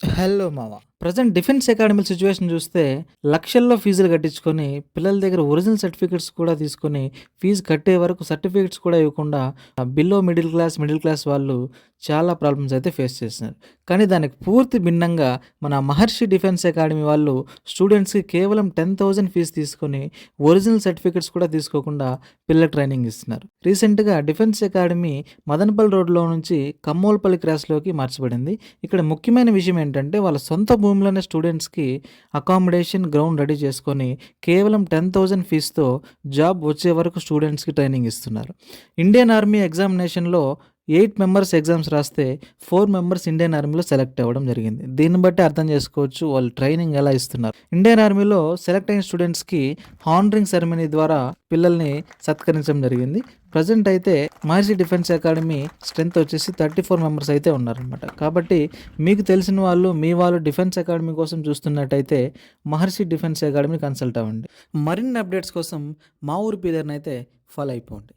Hello మామ. Present defence academy situation చూస్తే లక్షల్లో ఫీజులు కట్టించుకొని, పిల్లల దగ్గర ఒరిజినల్ సర్టిఫికేట్స్ కూడా తీసుకొని, ఫీజు కట్టే వరకు సర్టిఫికేట్స్ కూడా ఇవ్వకుండా బిలో మిడిల్ క్లాస్ వాళ్ళు చాలా ప్రాబ్లమ్స్ అయితే ఫేస్ చేస్తున్నారు. కానీ దానికి పూర్తి భిన్నంగా మన మహర్షి డిఫెన్స్ అకాడమీ వాళ్ళు స్టూడెంట్స్‌కి కేవలం 10,000 ఫీజు తీసుకొని, ఒరిజినల్ సర్టిఫికేట్స్ కూడా తీసుకోకుండా పిల్లలకు ట్రైనింగ్ ఇస్తున్నారు. రీసెంట్‌గా డిఫెన్స్ అకాడమీ మదనపల్లి రోడ్‌లో నుంచి కమ్మోల్పల్లి క్రాస్‌లోకి మార్చబడింది. ఇక్కడ ముఖ్యమైన విషయం ఏంటంటే వాళ్ళ సొంత భూమిలోనే స్టూడెంట్స్‌కి అకామిడేషన్, గ్రౌండ్ రెడీ చేసుకొని కేవలం 10,000 ఫీస్‌తో జాబ్ వచ్చే వరకు స్టూడెంట్స్‌కి ట్రైనింగ్ ఇస్తున్నారు. ఇండియన్ ఆర్మీ ఎగ్జామినేషన్‌లో 8 మెంబర్స్ ఎగ్జామ్స్ రాస్తే 4 మెంబర్స్ ఇండియన్ ఆర్మీలో సెలెక్ట్ అవ్వడం జరిగింది. దీన్ని బట్టి అర్థం చేసుకోవచ్చు వాళ్ళు ట్రైనింగ్ ఎలా ఇస్తున్నారు. ఇండియన్ ఆర్మీలో సెలెక్ట్ అయిన స్టూడెంట్స్‌కి హానరింగ్ సెరమనీ ద్వారా పిల్లల్ని సత్కరించడం జరిగింది. ప్రెజెంట్ అయితే మహర్షి డిఫెన్స్ అకాడమీ స్ట్రెంత్ వచ్చేసి 34 మెంబర్స్ అయితే ఉన్నారనమాట. కాబట్టి మీకు తెలిసిన వాళ్ళు, మీ వాళ్ళు డిఫెన్స్ అకాడమీ కోసం చూస్తున్నట్టయితే మహర్షి డిఫెన్స్ అకాడమీ కన్సల్ట్ అవ్వండి. మరిన్ని అప్డేట్స్ కోసం మా ఊరి పీదర్‌నైతే ఫాలో అయిపోండి.